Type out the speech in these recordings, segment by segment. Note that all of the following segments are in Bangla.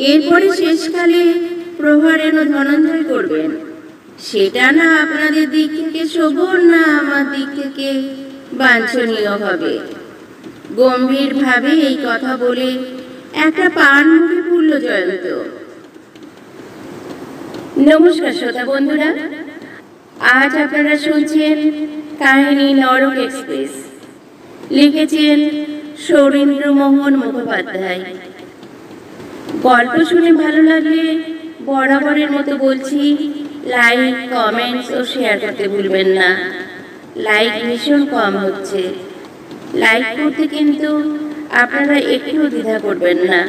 এরপরে শেষকালে প্রহার এনো ধনঞ্জয় করবেন, সেটা না আপনাদের দিক থেকে শোভন, না আমার দিক থেকে বাঞ্ছনীয় হবে। গম্ভীর ভাবে এই কথা বলে একটা পান মুখে পুরল জয়ন্ত। নমস্কার শ্রোতা বন্ধুরা, আজ আপনারা শুনছেন কাহিনী নরক এক্সপ্রেস। লিখেছেন সৌরেন্দ্রমোহন মুখোপাধ্যায়। গল্প শুনে ভালো লাগলে বরাবরের মতো বলছি, লাইক, কমেন্টস ও শেয়ার করতে ভুলবেন না। লাইক ভীষণ কম হচ্ছে, লাইক করতে কিন্তু আপনারা একটু দ্বিধা করবেন না।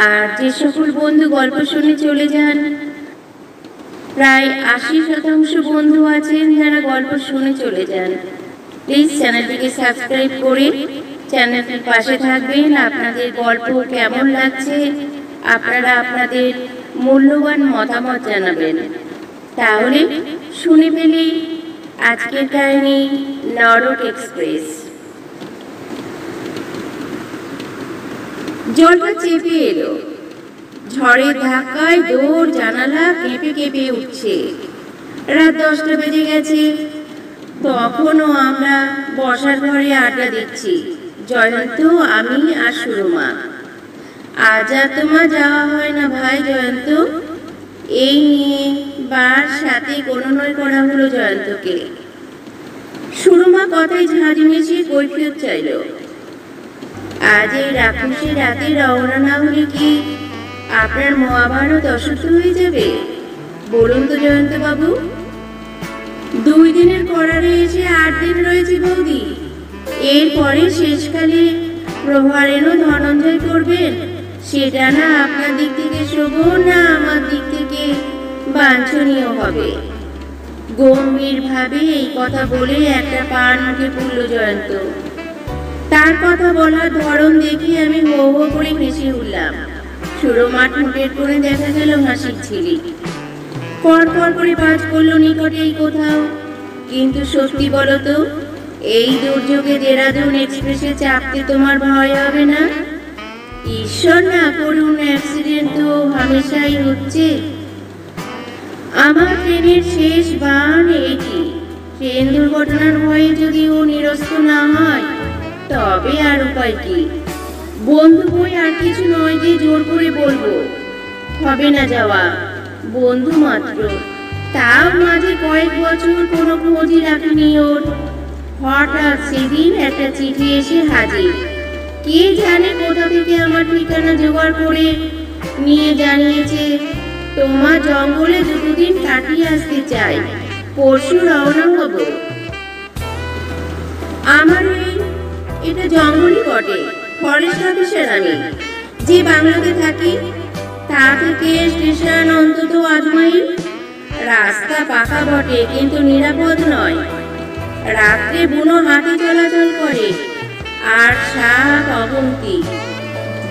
আর যে সকল বন্ধু গল্প শুনে চলে যান, প্রায় 80% বন্ধু আছেন যারা গল্প শুনে চলে যান। প্লিজ চ্যানেলটিকে সাবস্ক্রাইব করে চ্যানেলটির পাশে থাকবেন। আপনাদের গল্প কেমন লাগছে আপনারা আপনাদের মূল্যবান মতামত জানাবেন। তাহলে শুনে ফেলি আজকের কাহিনী নরক এক্সপ্রেস। জলটা চেপে এলো, ঝড়ের ধাক্কায় দৌড় জানালা কেঁপে কেঁপে উঠছে। রাত 10টা বেজে গেছে, তখনও আমরা বসার ঘরে আড্ডা দিচ্ছি, জয়ন্ত, আমি আর সুরমা। আজ আর তোমার যাওয়া হয় না ভাই জয়ন্ত। এই নিয়ে বার সাথে গণনয় করা হলো জয়ন্তকে। সুরমা কথায় ঝাঁঝ মিশিয়ে কৈফিয়ত চাইল। আজ এই রাক্ষসের রাতে রওনা না হলে কি আপনার মহাভারত অসুস্থ হয়ে যাবে? বলুন তো জয়ন্ত বাবু। 2 দিনের করারে এসে 8 দিন রয়েছে বৌদি। এরপরে শেষকালে প্রহার এনো ধনঞ্জয় করবেন, সেটা না আপনার দিক থেকে শোভন, না আমার দিক থেকে বাঞ্ছনীয় হবে। গম্ভীর ভাবে এই কথা বলে একটা পান মুখে পুরল জয়ন্ত। তার কথা বলার ধরন দেখে আমি হো হো করে হেসে উঠলাম। সুরমা ঠোঁটের কোণে দেখা গেল হাসির ছিলি। কর কর করে বাজ পড়ল নিকটেই কোথাও। কিন্তু সত্যি বলো তো, এই দুর্যোগে দেরাদুন এক্সপ্রেসে চাপতে তোমার ভয় হবে না? ঈশ্বর না করুন, অ্যাক্সিডেন্ট তো হামেশাই হচ্ছে। আমার ট্রেনের শেষ বান এটি। ট্রেন দুর্ঘটনার ভয়ে যদি ও নিরস্ত না হয়, তবে আর উপায় কি? বন্ধু বই আর কিছু নয় যে জোর করে বলবো হবে না যাওয়া। বন্ধু মাত্র, তাও মাঝে কয়েক বছর কোনো খোঁজই রাখেনি ওর। হঠাৎ সেদিন একটা চিঠি এসে হাজির। কে জানে কোথা থেকে আমার ঠিকানা জোগাড় করে নিয়ে জানিয়েছে, তোমার জঙ্গলে 2 দিন কাটিয়ে আসতে চাই, পরশু রওনা হব। আমার এটা জঙ্গলই বটে। ফরেস্ট অফিসার আমি, যে বাংলাতে থাকি, তা থেকে স্টেশন অন্তত 8 মাইল। রাস্তা পাকা বটে, কিন্তু নিরাপদ নয়। রাত্রে বুনো হাতি চলাচল করে, আর সাপ অবন্তি।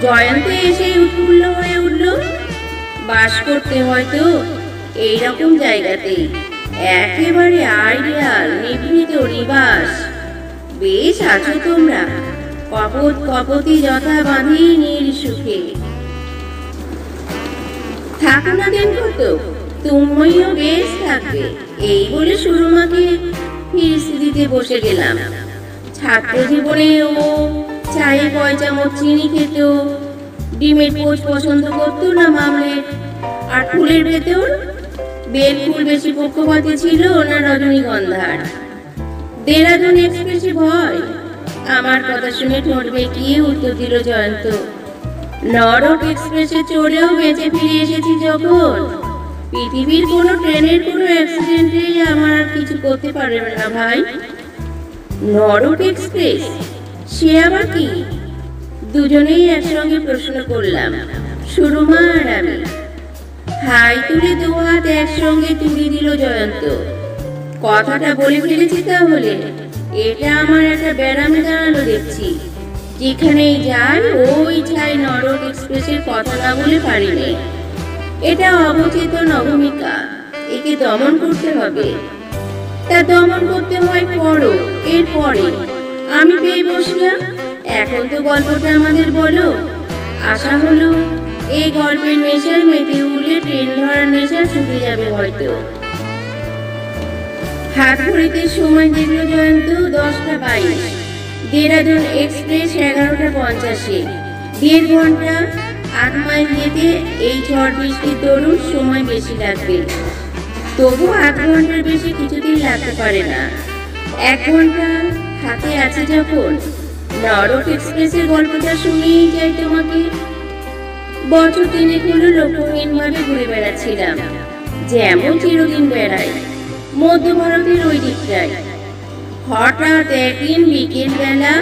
জয়ন্ত এসে উৎফুল্ল হয়ে উঠল। বাস করতে হয়তো এইরকম জায়গাতেই, একেবারে আইডিয়াল নিভৃত নিবাস। বেশ আছো তোমরা, কপত কপতি যথা বাঁধি নীল সুখে। থাকো না দিন কত, তুমিও বেশ থাকবে। এই বলে সুরমাকে ফিরিয়ে দিতে বসে গেলাম। ছাত্র জীবনে ও চায়ে 1 চামচ চিনি খেত, ডিমের পোচ পছন্দ করতো না মামলেট। আর ফুলের ভেতর বেল ফুল বেশি পক্ষপাতী ছিল না রজনীগন্ধার? দেরাদুন এক্সপ্রেসে ভয়? আমার কথা শুনে ঠোঁট বেঁকিয়ে উত্তর দিল জয়ন্ত। নরক এক্সপ্রেসে চড়েও বেঁচে ফিরে এসেছি যখন, পৃথিবীর কোনো ট্রেনের কোনো অ্যাক্সিডেন্টে আমার আর কিছু করতে পারবে না ভাই। নরক এক্সপ্রেস সে আবার কি? দুজনেই একসঙ্গে প্রশ্ন করলাম, সুরমা আর আমি। হাই তুলে 2 হাত একসঙ্গে তুলে দিল জয়ন্ত। কথাটা বলে ফেলেছি তাহলে? এটা আমার একটা ব্যারামে দাঁড়ালো দেখছি। যেখানেই যাই ওই ঠাই নরক এক্সপ্রেসের কথা না বলে পারিনি। এটা অবচেতন অভূমিকা, একে দমন করতে হবে। তা দমন করতে হয় পরও, এরপরে আমি পেয়ে বসলাম। এখন তো গল্পটা আমাদের বলো। আশা হলো এই গল্পের নেশায় মেতে উঠলে ট্রেন ধরার নেশা ছুটে যাবে হয়তো। হাত ঘড়িতে সময় দেখলো জয়ন্ত 10:22। দেরাদুন এক্সপ্রেস 11:50। 1.5 ঘন্টা 8 মাইল যেতে এই ঝড় বৃষ্টির দরুন সময় বেশি লাগবে, তবু 8 ঘন্টার বেশি কিছুতেই লাগতে পারে না। 1 ঘন্টা হাতে আছে যখন, নরক এক্সপ্রেসের গল্পটা শুনিয়েই যাই তোমাকে। বছর 3 হলো লক্ষ্যহীনভাবে ঘুরে বেড়াচ্ছিলাম, যেমন চিরদিন বেড়াই মধ্য ভারতের ওই দিকটায়। হঠাৎ একদিন বিকেল বেলা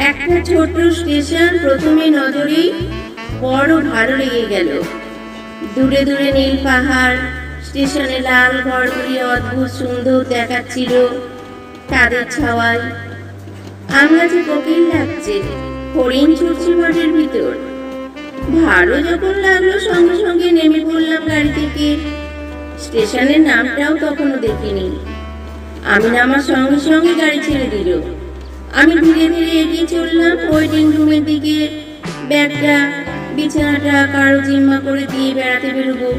একটা ছোট্ট স্টেশন প্রথমে নজরেই বড় ভালো লেগে গেল। দূরে দূরে নীল পাহাড়, স্টেশনে লাল ঘরগুলি অদ্ভুত সুন্দর দেখাচ্ছিল তাদের ছাওয়ায়। আমরা যে কোকিল লাগছে, হরিণ ছুটছে মাঠের ভিতর। ভালো যখন লাগলো সঙ্গে সঙ্গে নেমে পড়লাম গাড়ি থেকে। স্টেশনের নামটাও তখনও দেখিনি। আমি নামার সঙ্গে সঙ্গে গাড়ি ছেড়ে দিল। আমি ধীরে ধীরে এগিয়ে চললাম ওয়েটিং রুমের দিকে। ব্যাগটা বিছানাটা কারো জিম্মা করে দিয়ে বেড়াতে বেরোবো।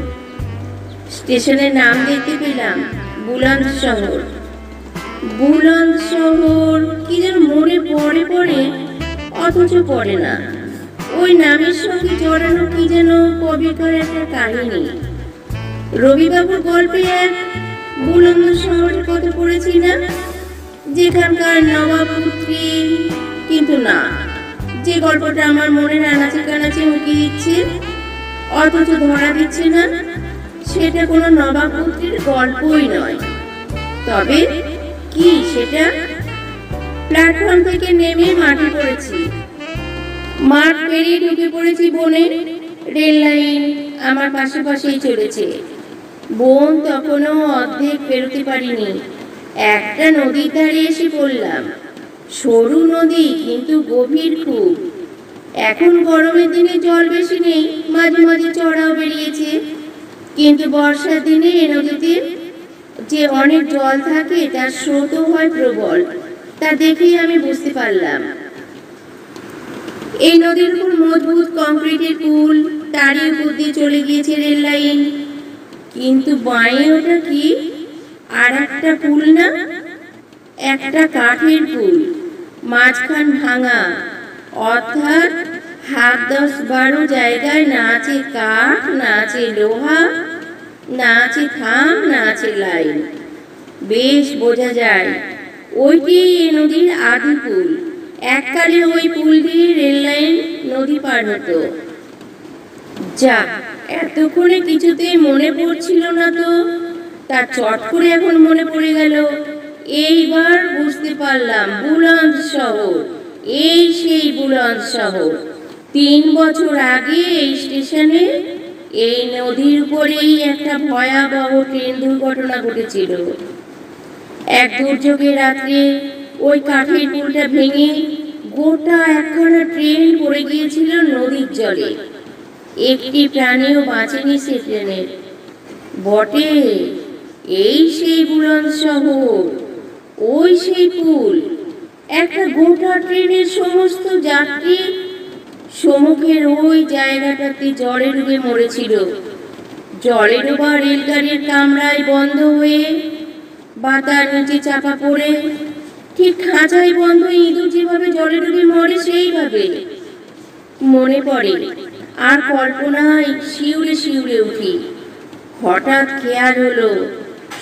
স্টেশনের নাম দেখতে পেলাম বুলন্দ শহর। বুলন্দ শহর কি যেন মনে পড়ে অথচ পড়ে না। ওই নামের সঙ্গে জড়ানো কি যেন কবিতার একটা কাহিনী। রবিবাবুর গল্পে এক বুলন্দ শহরের কথা পড়েছি না, যেখানকার নবাবপুত্রী। কিন্তু না, যে গল্পটা আমার মনের আনাচে কানাচে উঁকি দিচ্ছে অথচ ধরা দিচ্ছে না, সেটা কোনো নবাবপুত্রীর গল্পই নয়। তবে কি সেটা? প্ল্যাটফর্ম থেকে নেমে মাঠে পড়েছি। মাঠ পেরিয়ে ঢুকে পড়েছি বনে। রেল লাইন আমার পাশে পাশেই চলেছে। বন তখনও অর্ধেক পেরোতে পারিনি। একটা নদীর ধারে এসে পড়লাম। সরু নদী, কিন্তু গভীর খুব। এখন গরমের দিনে জল বেশি নেই, মাঝে মাঝে চড়াও বেরিয়েছে। কিন্তু বর্ষার দিনে এ নদীতে যে অনেক জল থাকে তার স্রোতও হয় প্রবল, তা দেখেই আমি বুঝতে পারলাম। এই নদীর উপর মজবুত কংক্রিটের পুল, তারই উপর দিয়ে চলে গিয়েছে রেল লাইন। কিন্তু বাঁয়ে ওটা কি? আর একটা পুল না, একটা কাঠের পুল, মাঝখান ভাঙা। অর্থাৎ হাত 10-12 জায়গায় না আছে কাঠ, না আছে লোহা, না আছে থাম, না আছে লাইন। বেশ বোঝা যায় ওইটি এই নদীর আদি পুল। এককালে ওই পুল দিয়ে রেল লাইন নদী পার হতো। যা, এতক্ষণে কিছুতেই মনে পড়ছিল না তো, তা চট করে এখন মনে পড়ে গেল। এইবার বুঝতে পারলাম বুলন্দ শহর, এই সেই বুলন্দ শহর। 3 বছর আগে এই স্টেশনে এই নদীর উপরেই একটা ভয়াবহ ট্রেন দুর্ঘটনা ঘটেছিল। এক দুর্যোগের রাত্রে ওই কাঠের পুলটা ভেঙে গোটা একখানা ট্রেন পড়ে গিয়েছিল নদীর জলে। একটি প্রাণীও বাঁচেনি সে ট্রেনের। বটে, এই সেই বুলন্দ শহর, ওই সেই পুল। একটা গোটা ট্রেনের সমস্ত যাত্রী সম্মুখের ওই জায়গাটাতে জলে ডুবে মরেছিল। জলে ডোবা রেলগাড়ির কামরায় বন্ধ হয়ে বা তার নিচে চাপা পড়ে, ঠিক খাঁচায় বন্ধ ইঁদুর যেভাবে জলে ডুবে মরে সেইভাবে মনে পড়ে। আর কল্পনায় শিউরে শিউরে উঠি। হঠাৎ খেয়াল হলো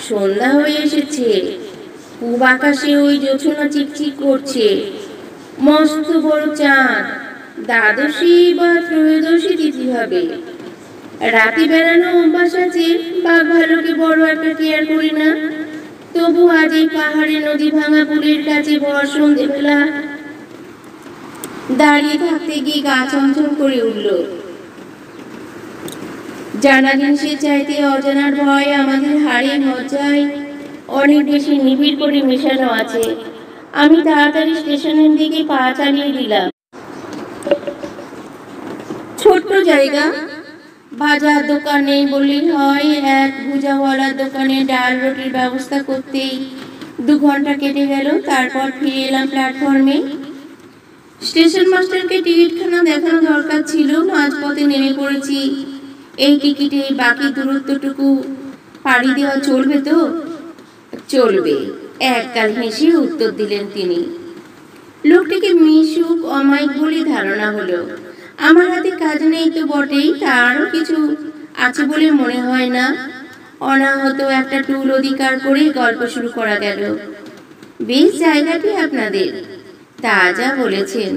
সন্ধ্যা হয়ে এসেছে। পূব আকাশে ওই জোছনা চিকচিক করছে। মস্ত বড় চাঁদ, দ্বাদশী বা ত্রয়োদশী তিথি হবে। রাতে বেড়ানো অভ্যাস আছে, বাঘ ভাল্লুকে বড় একটা কেয়ার করি না। তবু আজ এই পাহাড়ে নদী ভাঙা পুলের কাছে ভর সন্ধ্যেবেলা দাঁড়িয়ে থাকতে গিয়ে গা চঞ্চল করে উঠল। জানা জিনিসের চাইতে অজানার ভয় আমাদের হাড়ে মজ্জায় অনেক বেশি নিবিড় করে মেশানো আছে। আমি তাড়াতাড়ি স্টেশনের দিকে পা চালিয়ে দিলাম। ছোট্ট জায়গা, বাজার দোকান নেই বললেই হয়। এক ভুজাওয়ালার দোকানে ডাল রুটির ব্যবস্থা করতেই 2 ঘন্টা কেটে গেল। তারপর ফিরে এলাম প্ল্যাটফর্মে। স্টেশন মাস্টারকে টিকিটখানা দেখানো দরকার ছিল, মাঝপথে নেমে পড়েছি। এই টিকিটে বাকি দূরত্বটুকু পাড়ি দেওয়া চলবে তো? চলবে, একগাল হেসে উত্তর দিলেন তিনি। লোকটিকে মিশুক অমায়িক বলে ধারণা হলো। আমার হাতে কাজ নেই তো বটেই, তারও কিছু আছে বলে মনে হয় না। অনাহত একটা টুল অধিকার করে গল্প শুরু করা গেল। বেশ জায়গাটি আপনাদের। তা যা বলেছেন,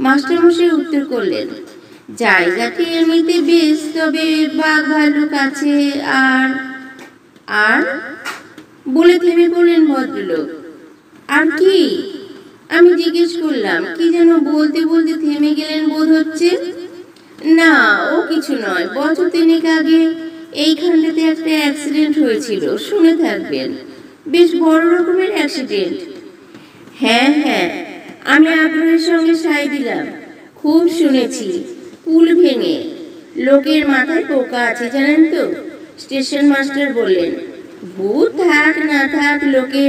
মাস্টারমশাই উত্তর করলেন। জায়গাটি এমনিতে বেশ, তবে বাঘ ভাল্লুক আছে। আর আর বলে থেমে পড়লেন ভদ্রলোক। আর কি? আমি জিজ্ঞেস করলাম। কি যেন বলতে বলতে থেমে গেলেন বোধ হচ্ছে। না, ও কিছু নয়। বছর 3 আগে এইখানটাতে একটা অ্যাক্সিডেন্ট হয়েছিল, শুনে থাকবেন। বেশ বড় রকমের অ্যাক্সিডেন্ট। হ্যাঁ হ্যাঁ, আমি আগ্রহের সঙ্গে সায় দিলাম। খুব শুনেছি। পুল ভেঙে লোকের মাথায় পোকা আছে জানেন তো? স্টেশন মাস্টার বললেন। ভূত থাক না থাক, লোকে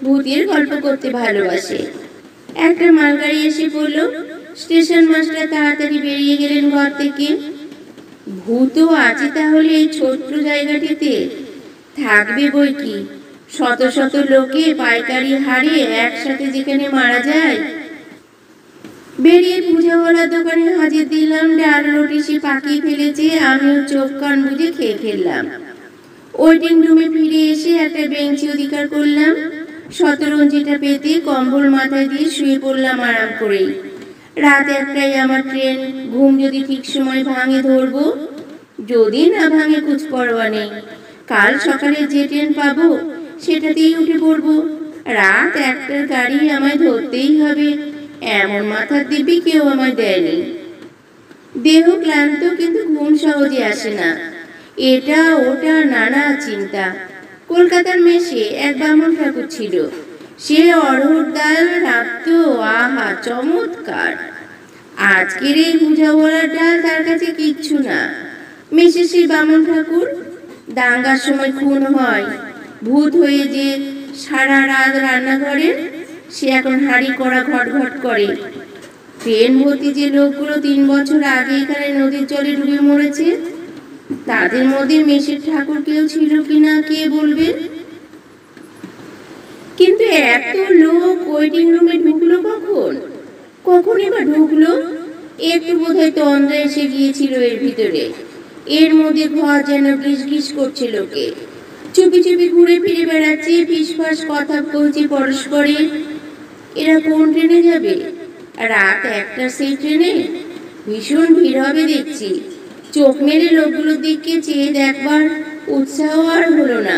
ভূতের গল্প করতে ভালোবাসে। একটা মালগাড়ি এসে পড়ল। স্টেশন মাস্টার তাড়াতাড়ি বেরিয়ে গেলেন ঘর থেকে। ভূতও আছে তাহলে এই ছোট্ট জায়গাটিতে? থাকবে বই কি, শত শত লোকে পাইকারি হারে একসাথে যেখানে মারা যায়। বেরিয়ে পূজাওয়ালা দোকানে হাজির দিলাম। ডাল রুটি সে পাকিয়ে ফেলেছে, আমিও চোখ কান বুঝে খেয়ে ফেললাম। ওয়েটিং রুমে ফিরে এসে একটা বেঞ্চি অধিকার করলাম। শতরঞ্জিটা পেতে কম্বল মাথায় দিয়ে শুয়ে পড়লাম আরাম করেই। রাত 1টায় আমার ট্রেন। ঘুম যদি ঠিক সময় ভাঙে ধরবো, যদি না ভাঙে কুছ পরোয়া নেই। কাল সকালে যে ট্রেন পাবো সেটাতেই উঠে পড়বো। রাত 1টার গাড়ি আমায় ধরতেই হবে, এমন মাথার দিব্যি কেউ আমায় দেয়নি। দেহ ক্লান্ত, কিন্তু ঘুম সহজে আসে না। এটা ওটা নানা চিন্তা। কলকাতার মেসে এক বামুন ঠাকুর ছিল। সে অড়হর ডাল রাখতো, আহা চমৎকার। আজকের এই পূজাওয়ালার ডাল তার কাছে কিচ্ছু না। মেসে সে বামুন ঠাকুর। দাঙ্গার সময় খুন হয়। ভূত হয়ে যে সারা রাত রান্নাঘরে, সে এখন হাঁড়ি কড়া ঘট ঘট করে। ট্রেন ভর্তি যে লোকগুলো 3 বছর আগে এখানে নদীর জলে ডুবে মরেছে, তাদের মধ্যে মেসের ঠাকুর কেউ ছিল কিনা কে বলবে। কিন্তু এত লোক ওয়েটিং রুমে ঢুকলো কখনই বা ঢুকলো? একটু বোধহয় তন্দ্রা এসে গিয়েছিল এর ভিতরে। এর মধ্যে ঘর যেন গিস গিস করছে লোকে। চুপি চুপি ঘুরে ফিরে বেড়াচ্ছে, ফিসফাস কথা বলছে পরস্পরে। এরা কোন ট্রেনে যাবে? রাত 1টার সেই ট্রেনে? ভীষণ ভিড় হবে দেখছি। চোখ মেরে লোকগুলোর দিকে চেয়ে দেখবার উৎসাহ আর হলো না।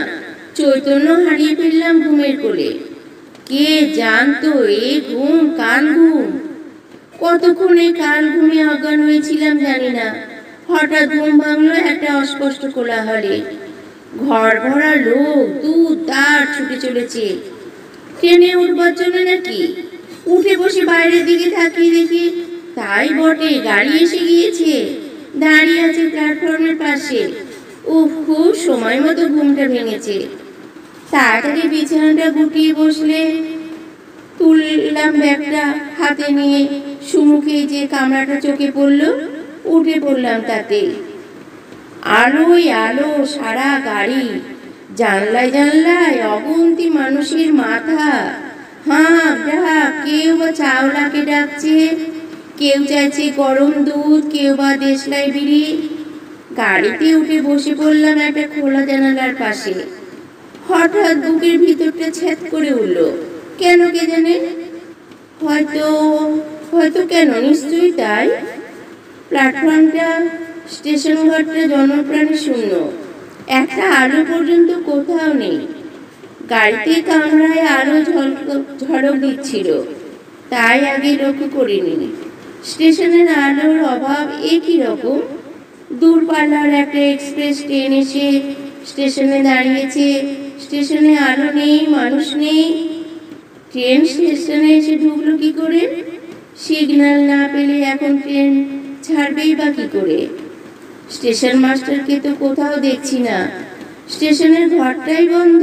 চৈতন্য হারিয়ে ফেললাম ঘুমের কোলে। কে জানতো এ ঘুম কাল ঘুম। কতক্ষণে কাল ঘুমে অজ্ঞান হয়েছিলাম জানি না। হঠাৎ ঘুম ভাঙলো একটা অস্পষ্ট কোলাহলে। ঘর ভরা লোক দূর দাঁড় ছুটে চলেছে। ট্রেনে উঠবার জন্য নাকি? উঠে বসে বাইরের দিকে তাকিয়ে দেখি তাই বটে, গাড়ি এসে গিয়েছে। দাঁড়িয়ে আছে প্ল্যাটফর্মের পাশে। খুব সময় মতো ঘুমটা ভেঙেছে। তাড়াতাড়ি বিছানাটা গুটিয়ে বসলে তুললাম ব্যাগটা হাতে নিয়ে। সুমুখে যে কামরাটা চোখে পড়লো, উঠে পড়লাম তাতে। আলোয় আলো সারা গাড়ি। জানলায় জানলায় অগুন্তি মানুষের মাথা। হাঁক ডাক, কেউ বা চাওলাকে ডাকছে, কেউ চাইছে গরম দুধ, কেউ বা দেশলাই বিড়ি। গাড়িতে উঠে বসে পড়লাম একটা খোলা জানালার পাশে। হঠাৎ বুকের ভিতরটা ছ্যাদ করে উঠল। কেন কে জানে? হয়তো কেন, নিশ্চয়ই তাই। প্ল্যাটফর্মটা, স্টেশন ঘরটা জনপ্রাণী শূন্য। একটা আলো পর্যন্ত কোথাও নেই। গাড়িতে কামরায় আলো ঝলক দিচ্ছিল, তাই আগে লক্ষ্য করিনি। স্টেশনের আলোর অভাব একই রকম। দূরপাল্লার একটা এক্সপ্রেস ট্রেন এসে স্টেশনে দাঁড়িয়েছে। স্টেশনে আলো নেই, মানুষ নেই। ট্রেন স্টেশনে এসে ঢুকলো কি করে? সিগন্যাল না পেলে এখন ট্রেন ছাড়বেই বা কি করে? স্টেশন মাস্টারকে তো কোথাও দেখছি না। স্টেশনের ঘরটাই বন্ধ।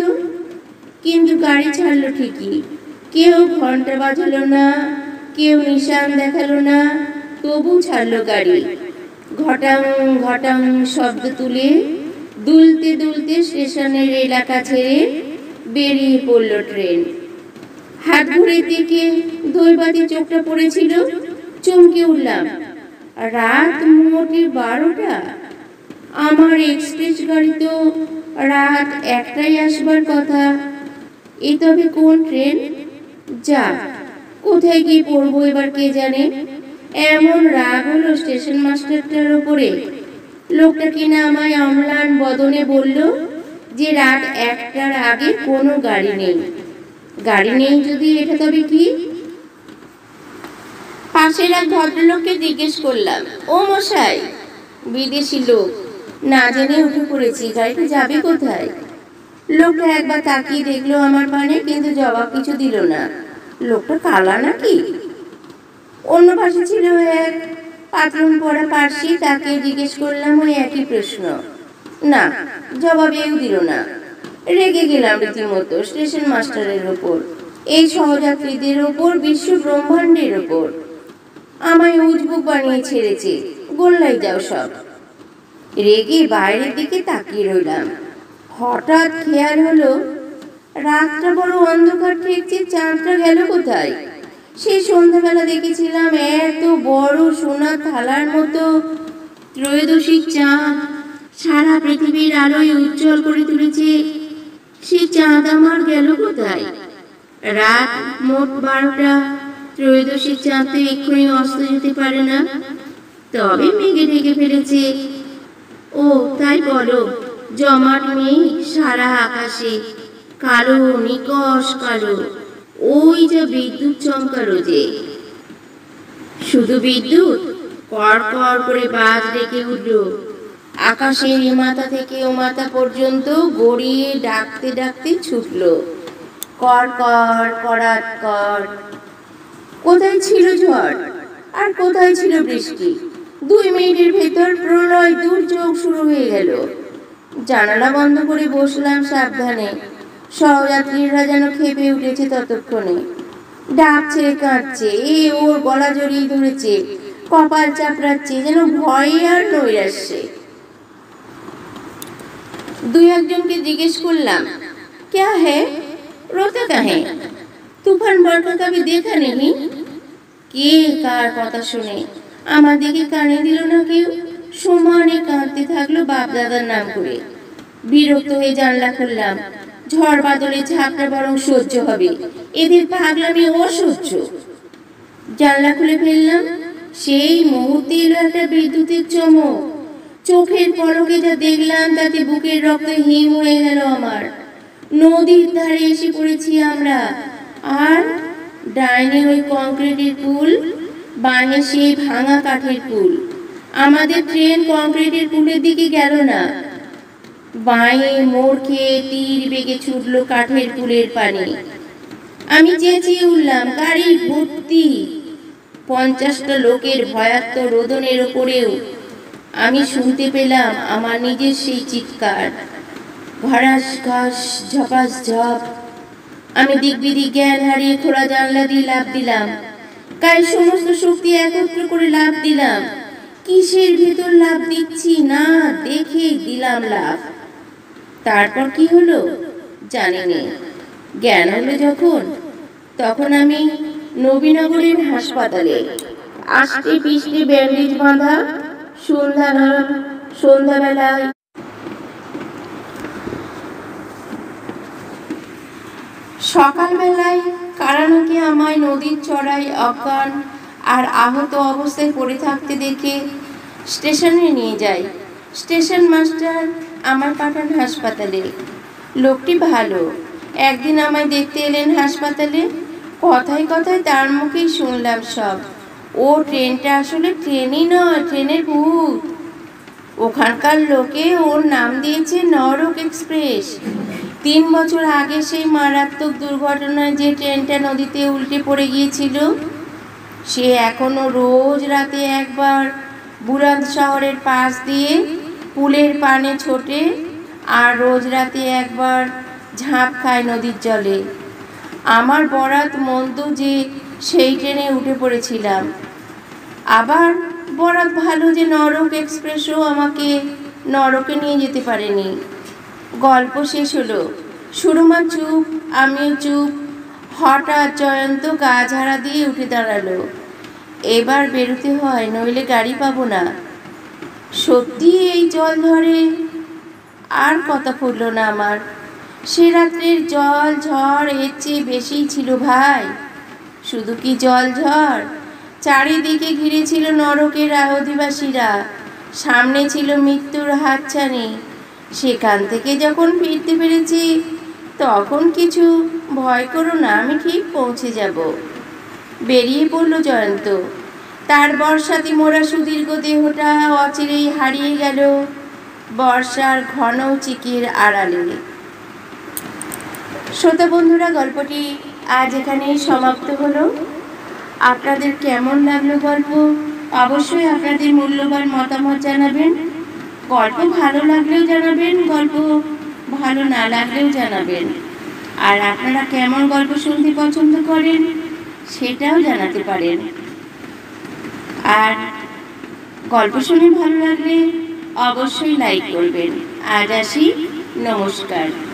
কিন্তু গাড়ি ছাড়লো ঠিকই। কেউ ঘন্টা বাজালো না, কেউ নিশান দেখালো না, তবু ছাড়লো গাড়ি। ঘটাং ঘটাং শব্দ তুলে দুলতে দুলতে স্টেশনের এলাকা ছেড়ে বেরিয়ে পড়ল ট্রেন। হাত ঘুরে দিকে দৈবাতি চোখটা পড়েছিল, চমকে উঠলাম। রাত মোটে 12টা। আমার এক্সপ্রেস গাড়ি তো রাত 1টায় আসবার কথা। এই তবে কোন ট্রেন? যা, কোথায় গিয়ে পড়বো এবার কে জানে। এমন রাগ হলো স্টেশন মাস্টারটার ওপরে। লোকটা কিনা আমায় অম্লান বদনে বলল যে রাত 1টার আগে কোনো গাড়ি নেই। গাড়ি নেই যদি এটা তবে কি? পাশের এক ভদ্রলোককে জিজ্ঞেস করলাম, ও মশাই, বিদেশি লোক, না জেনে উঠে পড়েছি, গাড়িটা যাবে কোথায়? লোকটা একবার তাকিয়ে দেখলো আমার পানে, কিন্তু জবাব কিছু দিল না। লোকটা কালা নাকি? অন্য পাশে ছিল এক পাতলুন পরা পার্সি, তাকে জিজ্ঞেস করলাম ওই একই প্রশ্ন। না, জবাব এও দিল না। রেগে গেলাম রীতিমতো স্টেশন মাস্টারের ওপর, এই সহযাত্রীদের ওপর, বিশ্ব ব্রহ্মাণ্ডের ওপর। আমায় উজবুক বানিয়ে ছেড়েছে, গোল্লাই যাও সব। রেগে বাইরের দিকে তাকিয়ে রইলাম। হঠাৎ খেয়াল হলো রাতটা বড় অন্ধকার ঠেকছে, চাঁদটা গেল কোথায়? সেই সন্ধ্যাবেলা দেখেছিলাম এত বড় সোনা থালার মতো ত্রয়োদশীর চাঁদ সারা পৃথিবীর আলোয় উজ্জ্বল করে তুলেছে। সেই চাঁদ আমার গেল কোথায়? রাত মোট 12টা। ত্রয়োদশীর চাঁদ তো এক্ষুনি অস্ত যেতে পারে না, তবে মেঘে ঢেকে ফেলেছে। ও তাই বলো, জমাট মেঘ সারা আকাশে, কালো নিকশ কালো। ওই যা বিদ্যুৎ চমকালো যে, শুধু বিদ্যুৎ? কর কর করে বাজ ডেকে উঠল। আকাশের এ মাথা থেকে ও মাথা পর্যন্ত গড়িয়ে ডাকতে ডাকতে ছুটল, কর কর করাত কর। কোথায় ছিল ঝড় আর কোথায় ছিল বৃষ্টি? 2 মিনিটের ভেতর প্রলয় দুর্যোগ শুরু হয়ে গেল। জানালা বন্ধ করে বসলাম সাবধানে। সহযাত্রীরা যেন খেপে উঠেছে ততক্ষণে, ডাকছে, কাঁদছে, ওর গলা জড়িয়ে ধরেছে, কপাল চাপড়াচ্ছে, যেন ভয়ে আর নৈরাশ্যে। 2-1 জনকে জিজ্ঞেস করলাম, ক্যা হ্যায়, রোতা কাহে? তুফান বরখা কবি দেখা নেই? কে কার কথা শুনে আমার দিকে কানে দিল না কেউ। সমানে কাঁদতে থাকলো বাপ দাদার নাম করে। বিরক্ত হয়ে জানলা খুললাম। ঝড় বাদলে ঝাপটা বরং সহ্য হবে, এদের পাগলামি অসহ্য। জানলা খুলে ফেললাম। সেই মুহূর্তে এলো একটা বিদ্যুতের চমক। চোখের পলকে যা দেখলাম তাতে বুকের রক্ত হিম হয়ে গেল আমার। নদীর ধারে এসে পড়েছি আমরা, আর ডাইনে ওই কংক্রিটের পুল, বাঁয়ে সেই ভাঙা কাঠের পুল। আমাদের ট্রেন কংক্রিটের পুলের দিকে গেল না, বাঁয়ে মোড় খেয়ে তীর বেগে ছুটল কাঠের পুলের পানে। আমি চেঁচিয়ে উঠলাম, গাড়ি ভর্তি। 50টা লোকের ভয়ার্ত রোদনের ওপরেও আমি শুনতে পেলাম আমার নিজের সেই চিৎকার, ঘাস ঘাস ঝপাস ঝপ। আমি দিকবিদিক জ্ঞান হারিয়ে খোলা জানলা দিয়ে লাফ দিলাম। গায়ে সমস্ত শক্তি একত্র করে লাফ দিলাম। কিসের ভেতর লাফ দিচ্ছি না দেখে দিলাম লাফ। তারপর কি হলো জানি না। জ্ঞান হলো যখন, তখন আমি নবীনগরের হাসপাতালে, আষ্টে পিষ্টে ব্যান্ডেজ বাঁধা। সন্ধ্যাবেলায় সকালবেলায় কারা নাকি আমায় নদীর চড়ায় অজ্ঞান আর আহত অবস্থায় পড়ে থাকতে দেখে স্টেশনে নিয়ে যায়। স্টেশন মাস্টার আমার পাঠান হাসপাতালে। লোকটি ভালো। একদিন আমায় দেখতে এলেন হাসপাতালে। কথায় কথায় তার মুখেই শুনলাম সব। ও ট্রেনটা আসলে ট্রেনই নয়, ট্রেনের ভূত। ওখানকার লোকে ওর নাম দিয়েছে নরক এক্সপ্রেস। 3 বছর আগে সেই মারাত্মক দুর্ঘটনায় যে ট্রেনটা নদীতে উল্টে পড়ে গিয়েছিল, সে এখনো রোজ রাতে একবার বুলন্দ শহরের পাশ দিয়ে পুলের পানে ছোটে, আর রোজ রাতে একবার ঝাঁপ খায় নদীর জলে। আমার বরাত মন্দ যে সেই ট্রেনে উঠে পড়েছিলাম। আবার বরাত ভালো যে নরক এক্সপ্রেসও আমাকে নরকে নিয়ে যেতে পারেনি। গল্প শেষ হলো। সুরমা চুপ, আমিও চুপ। হঠাৎ জয়ন্ত গা ঝাড়া দিয়ে উঠে দাঁড়ালো। এবার বেরোতে হয়, নইলে গাড়ি পাবো না। সত্যি এই জল ঝড়ে আর কথা ফুরল না আমার। সে রাত্রের জল ঝড় এর চেয়ে বেশিই ছিল ভাই। শুধু কি জল ঝড়, চারিদিকে ঘিরে ছিল নরকের অধিবাসীরা। সামনে ছিল মৃত্যুর হাতছানি। সেখান থেকে যখন ফিরতে পেরেছি তখন কিছু ভয় করো না, আমি ঠিক পৌঁছে যাব। বেরিয়ে পড়ল জয়ন্ত। তার বর্ষাতি মোড়া সুদীর্ঘ দেহটা অচিরেই হারিয়ে গেল বর্ষার ঘন চিকির আড়ালে। শ্রোতা বন্ধুরা, গল্পটি আজ এখানেই সমাপ্ত হলো। আপনাদের কেমন লাগলো গল্প অবশ্যই আপনাদের মূল্যবান মতামত জানাবেন। গল্প ভালো লাগলেও জানাবেন, গল্প ভালো না লাগলেও জানাবেন। আর আপনারা কেমন গল্প শুনতে পছন্দ করেন সেটাও জানাতে পারেন। আর গল্প শুনে ভালো লাগলে অবশ্যই লাইক করবেন। আজ আসি, নমস্কার।